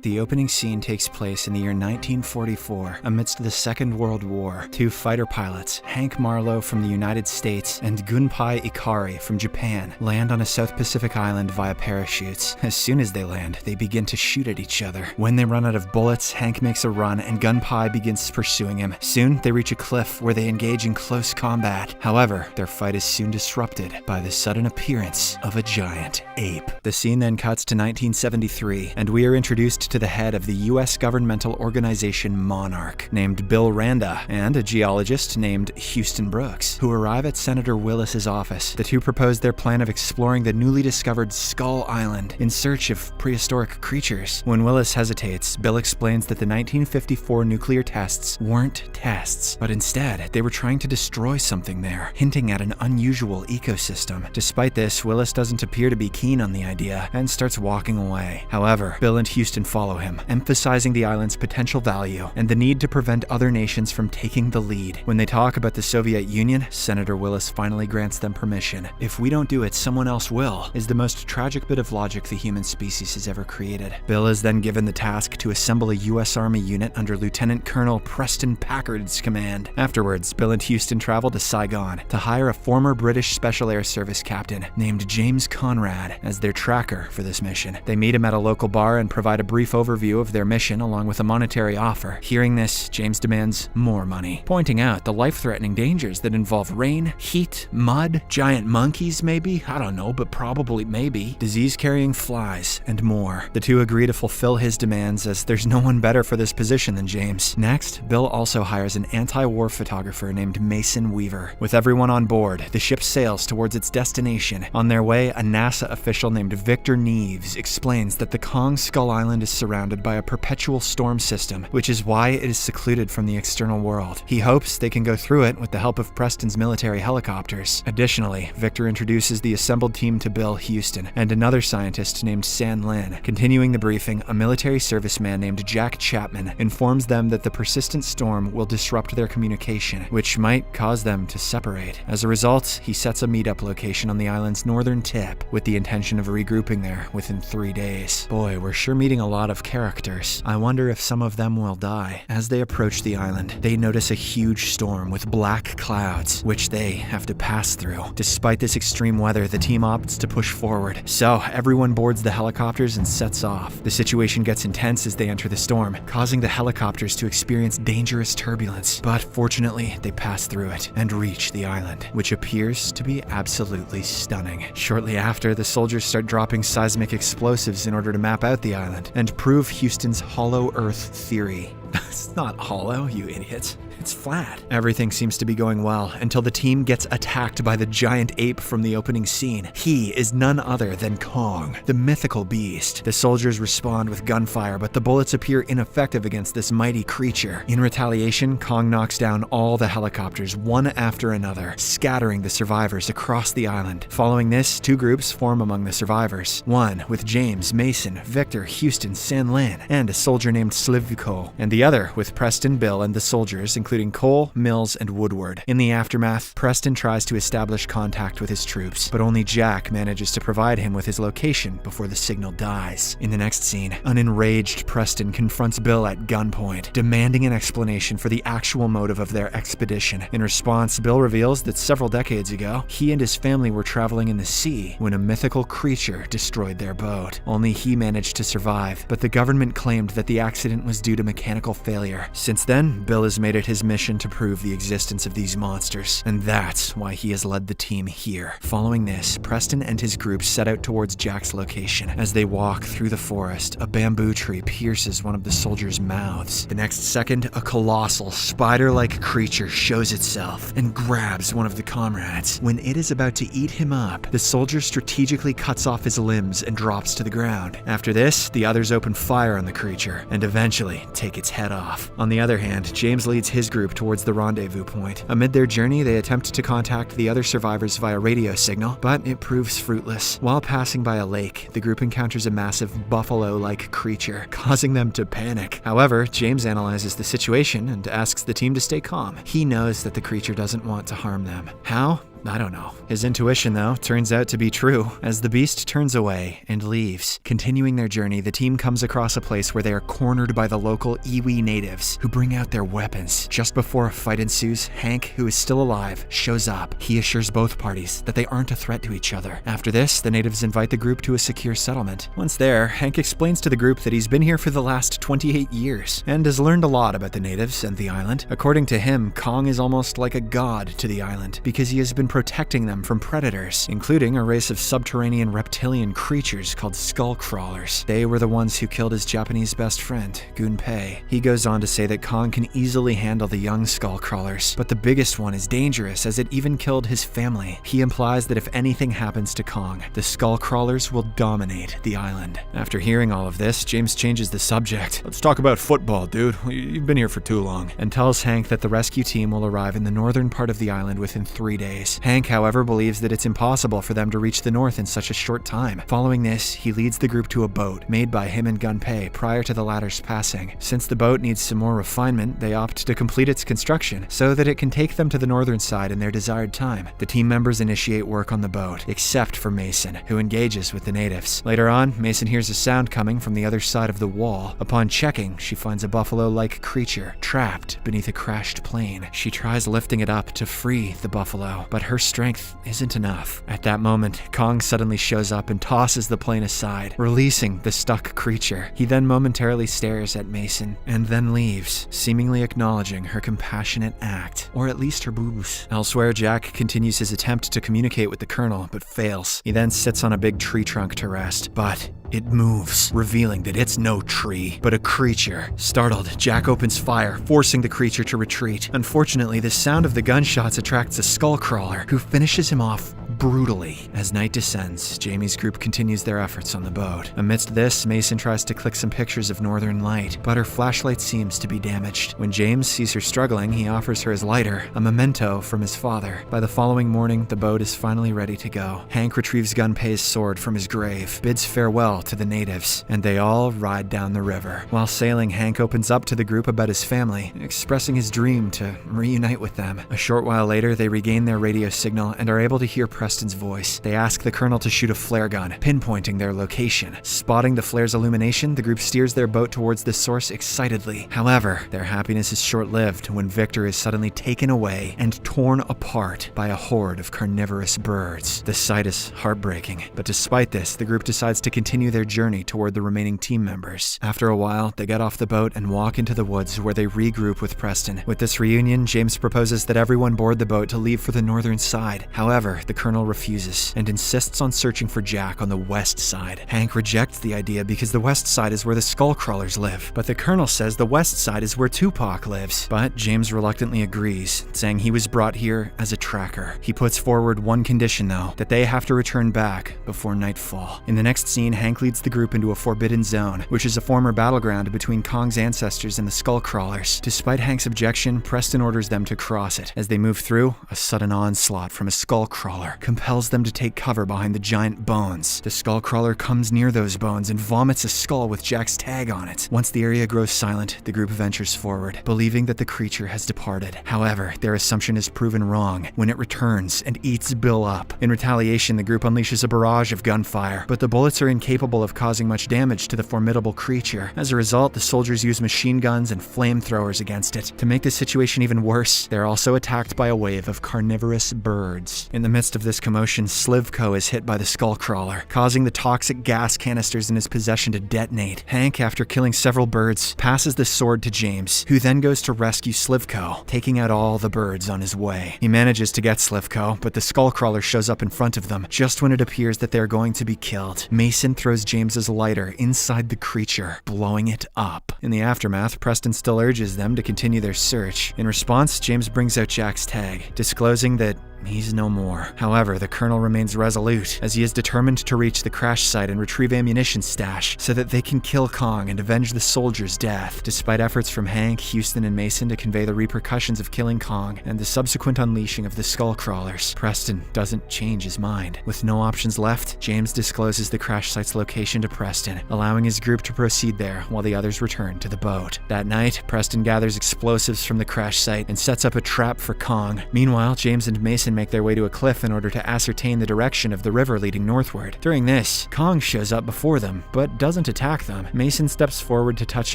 The opening scene takes place in the year 1944 amidst the Second World War. Two fighter pilots, Hank Marlowe from the United States and Gunpei Ikari from Japan, land on a South Pacific island via parachutes. As soon as they land, they begin to shoot at each other. When they run out of bullets, Hank makes a run and Gunpei begins pursuing him. Soon, they reach a cliff where they engage in close combat. However, their fight is soon disrupted by the sudden appearance of a giant ape. The scene then cuts to 1973, and we are introduced to the head of the U.S. governmental organization Monarch, named Bill Randa, and a geologist named Houston Brooks, who arrive at Senator Willis's office. The two propose their plan of exploring the newly discovered Skull Island in search of prehistoric creatures. When Willis hesitates, Bill explains that the 1954 nuclear tests weren't tests, but instead they were trying to destroy something there, hinting at an unusual ecosystem. Despite this, Willis doesn't appear to be keen on the idea and starts walking away. However, Bill and Houston follow him, emphasizing the island's potential value and the need to prevent other nations from taking the lead. When they talk about the Soviet Union, Senator Willis finally grants them permission. "If we don't do it, someone else will," is the most tragic bit of logic the human species has ever created. Bill is then given the task to assemble a U.S. Army unit under Lieutenant Colonel Preston Packard's command. Afterwards, Bill and Houston travel to Saigon to hire a former British Special Air Service captain named James Conrad as their tracker for this mission. They meet him at a local bar and provide a brief overview of their mission along with a monetary offer. Hearing this, James demands more money, pointing out the life-threatening dangers that involve rain, heat, mud, giant monkeys maybe, I don't know, but probably maybe, disease-carrying flies, and more. The two agree to fulfill his demands as there's no one better for this position than James. Next, Bill also hires an anti-war photographer named Mason Weaver. With everyone on board, the ship sails towards its destination. On their way, a NASA official named Victor Neves explains that the Kong Skull Island is surrounded by a perpetual storm system, which is why it is secluded from the external world. He hopes they can go through it with the help of Preston's military helicopters. Additionally, Victor introduces the assembled team to Bill, Houston, and another scientist named San Lin. Continuing the briefing, a military serviceman named Jack Chapman informs them that the persistent storm will disrupt their communication, which might cause them to separate. As a result, he sets a meetup location on the island's northern tip with the intention of regrouping there within 3 days. Boy, we're sure meeting a lot of characters. I wonder if some of them will die. As they approach the island, they notice a huge storm with black clouds, which they have to pass through. Despite this extreme weather, the team opts to push forward. So everyone boards the helicopters and sets off. The situation gets intense as they enter the storm, causing the helicopters to experience dangerous turbulence. But fortunately, they pass through it and reach the island, which appears to be absolutely stunning. Shortly after, the soldiers start dropping seismic explosives in order to map out the island and prove Houston's hollow Earth theory. It's not hollow, you idiots. It's flat. Everything seems to be going well until the team gets attacked by the giant ape from the opening scene. He is none other than Kong, the mythical beast. The soldiers respond with gunfire, but the bullets appear ineffective against this mighty creature. In retaliation, Kong knocks down all the helicopters one after another, scattering the survivors across the island. Following this, two groups form among the survivors. One with James, Mason, Victor, Houston, San Lin, and a soldier named Slivko, and the other with Preston, Bill, and the soldiers, including Cole, Mills, and Woodward. In the aftermath, Preston tries to establish contact with his troops, but only Jack manages to provide him with his location before the signal dies. In the next scene, an enraged Preston confronts Bill at gunpoint, demanding an explanation for the actual motive of their expedition. In response, Bill reveals that several decades ago, he and his family were traveling in the sea when a mythical creature destroyed their boat. Only he managed to survive, but the government claimed that the accident was due to mechanical failure. Since then, Bill has made it his mission to prove the existence of these monsters, and that's why he has led the team here. Following this, Preston and his group set out towards Jack's location. As they walk through the forest, a bamboo tree pierces one of the soldiers' mouths. The next second, a colossal, spider-like creature shows itself and grabs one of the comrades. When it is about to eat him up, the soldier strategically cuts off his limbs and drops to the ground. After this, the others open fire on the creature and eventually take its head off. On the other hand, James leads his group towards the rendezvous point. Amid their journey, they attempt to contact the other survivors via radio signal, but it proves fruitless. While passing by a lake, the group encounters a massive buffalo-like creature, causing them to panic. However, James analyzes the situation and asks the team to stay calm. He knows that the creature doesn't want to harm them. How? I don't know. His intuition, though, turns out to be true. As the beast turns away and leaves, continuing their journey, the team comes across a place where they are cornered by the local Iwi natives, who bring out their weapons. Just before a fight ensues, Hank, who is still alive, shows up. He assures both parties that they aren't a threat to each other. After this, the natives invite the group to a secure settlement. Once there, Hank explains to the group that he's been here for the last 28 years and has learned a lot about the natives and the island. According to him, Kong is almost like a god to the island because he has been protecting them from predators, including a race of subterranean reptilian creatures called skull crawlers. They were the ones who killed his Japanese best friend, Gunpei. He goes on to say that Kong can easily handle the young skull crawlers, but the biggest one is dangerous as it even killed his family. He implies that if anything happens to Kong, the skull crawlers will dominate the island. After hearing all of this, James changes the subject. Let's talk about football, dude. You've been here for too long. And tells Hank that the rescue team will arrive in the northern part of the island within 3 days. Hank, however, believes that it's impossible for them to reach the north in such a short time. Following this, he leads the group to a boat made by him and Gunpei prior to the latter's passing. Since the boat needs some more refinement, they opt to complete its construction so that it can take them to the northern side in their desired time. The team members initiate work on the boat, except for Mason, who engages with the natives. Later on, Mason hears a sound coming from the other side of the wall. Upon checking, she finds a buffalo-like creature trapped beneath a crashed plane. She tries lifting it up to free the buffalo, but her strength isn't enough. At that moment, Kong suddenly shows up and tosses the plane aside, releasing the stuck creature. He then momentarily stares at Mason and then leaves, seemingly acknowledging her compassionate act, or at least her boobs. Elsewhere, Jack continues his attempt to communicate with the Colonel, but fails. He then sits on a big tree trunk to rest, but it moves, revealing that it's no tree, but a creature. Startled, Jack opens fire, forcing the creature to retreat. Unfortunately, the sound of the gunshots attracts a skull crawler, who finishes him off brutally. As night descends, Jamie's group continues their efforts on the boat. Amidst this, Mason tries to click some pictures of northern light, but her flashlight seems to be damaged. When James sees her struggling, he offers her his lighter, a memento from his father. By the following morning, the boat is finally ready to go. Hank retrieves Gunpei's sword from his grave, bids farewell to the natives, and they all ride down the river. While sailing, Hank opens up to the group about his family, expressing his dream to reunite with them. A short while later, they regain their radio signal and are able to hear Preston's voice. They ask the Colonel to shoot a flare gun, pinpointing their location. Spotting the flare's illumination, the group steers their boat towards the source excitedly. However, their happiness is short-lived when Victor is suddenly taken away and torn apart by a horde of carnivorous birds. The sight is heartbreaking, but despite this, the group decides to continue their journey toward the remaining team members. After a while, they get off the boat and walk into the woods where they regroup with Preston. With this reunion, James proposes that everyone board the boat to leave for the northern side. However, the Colonel refuses and insists on searching for Jack on the west side. Hank rejects the idea because the west side is where the skull crawlers live, but the Colonel says the west side is where Tupac lives. But James reluctantly agrees, saying he was brought here as a tracker. He puts forward one condition though, that they have to return back before nightfall. In the next scene, Hank leads the group into a forbidden zone, which is a former battleground between Kong's ancestors and the skull crawlers. Despite Hank's objection, Preston orders them to cross it. As they move through, a sudden onslaught from a skull crawler compels them to take cover behind the giant bones. The skull crawler comes near those bones and vomits a skull with Jack's tag on it. Once the area grows silent, the group ventures forward, believing that the creature has departed. However, their assumption is proven wrong when it returns and eats Bill up. In retaliation, the group unleashes a barrage of gunfire, but the bullets are incapable of causing much damage to the formidable creature. As a result, the soldiers use machine guns and flamethrowers against it. To make the situation even worse, they're also attacked by a wave of carnivorous birds. In the midst of this commotion, Slivko is hit by the skull crawler, causing the toxic gas canisters in his possession to detonate. Hank, after killing several birds, passes the sword to James, who then goes to rescue Slivko, taking out all the birds on his way. He manages to get Slivko, but the skull crawler shows up in front of them just when it appears that they're going to be killed. Mason throws James's lighter inside the creature, blowing it up. In the aftermath, Preston still urges them to continue their search. In response, James brings out Jack's tag, disclosing that he's no more. However, the Colonel remains resolute, as he is determined to reach the crash site and retrieve ammunition stash so that they can kill Kong and avenge the soldier's death. Despite efforts from Hank, Houston, and Mason to convey the repercussions of killing Kong and the subsequent unleashing of the skull crawlers, Preston doesn't change his mind. With no options left, James discloses the crash site's location to Preston, allowing his group to proceed there while the others return to the boat. That night, Preston gathers explosives from the crash site and sets up a trap for Kong. Meanwhile, James and Mason Mason make their way to a cliff in order to ascertain the direction of the river leading northward. During this, Kong shows up before them, but doesn't attack them. Mason steps forward to touch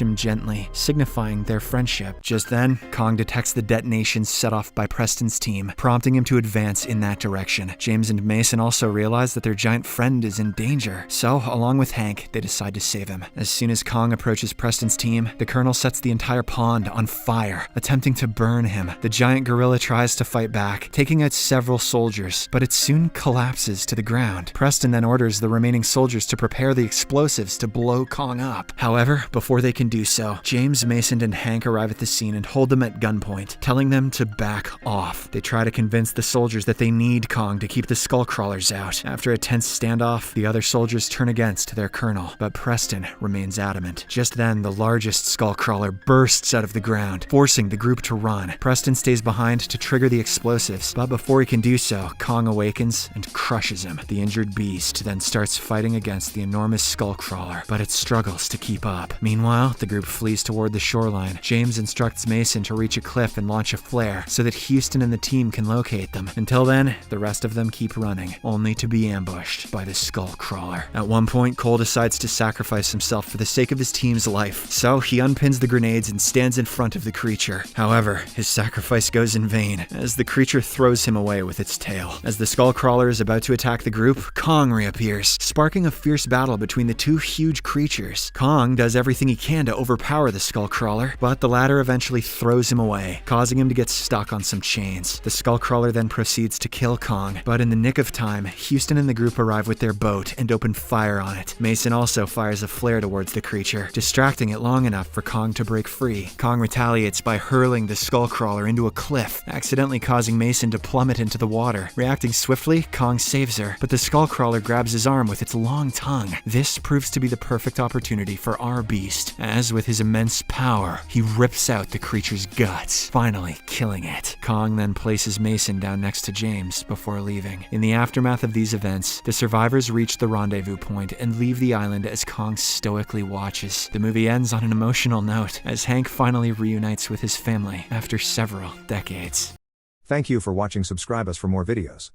him gently, signifying their friendship. Just then, Kong detects the detonations set off by Preston's team, prompting him to advance in that direction. James and Mason also realize that their giant friend is in danger, so along with Hank, they decide to save him. As soon as Kong approaches Preston's team, the Colonel sets the entire pond on fire, attempting to burn him. The giant gorilla tries to fight back, taking out several soldiers, but it soon collapses to the ground. Preston then orders the remaining soldiers to prepare the explosives to blow Kong up. However, before they can do so, James, Mason, and Hank arrive at the scene and hold them at gunpoint, telling them to back off. They try to convince the soldiers that they need Kong to keep the skullcrawlers out. After a tense standoff, the other soldiers turn against their colonel, but Preston remains adamant. Just then, the largest skullcrawler bursts out of the ground, forcing the group to run. Preston stays behind to trigger the explosives, but before he can do so, Kong awakens and crushes him. The injured beast then starts fighting against the enormous skullcrawler, but it struggles to keep up. Meanwhile, the group flees toward the shoreline. James instructs Mason to reach a cliff and launch a flare so that Houston and the team can locate them. Until then, the rest of them keep running, only to be ambushed by the skullcrawler. At one point, Cole decides to sacrifice himself for the sake of his team's life, so he unpins the grenades and stands in front of the creature. However, his sacrifice goes in vain, as the creature throws him away with its tail. As the skullcrawler is about to attack the group, Kong reappears, sparking a fierce battle between the two huge creatures. Kong does everything he can to overpower the skullcrawler, but the latter eventually throws him away, causing him to get stuck on some chains. The skullcrawler then proceeds to kill Kong, but in the nick of time, Houston and the group arrive with their boat and open fire on it. Mason also fires a flare towards the creature, distracting it long enough for Kong to break free. Kong retaliates by hurling the skullcrawler into a cliff, accidentally causing Mason to plummet into the water. Reacting swiftly, Kong saves her, but the skullcrawler grabs his arm with its long tongue. This proves to be the perfect opportunity for our beast, as with his immense power, he rips out the creature's guts, finally killing it. Kong then places Mason down next to James before leaving. In the aftermath of these events, the survivors reach the rendezvous point and leave the island as Kong stoically watches. The movie ends on an emotional note, as Hank finally reunites with his family after several decades. Thank you for watching. Subscribe us for more videos.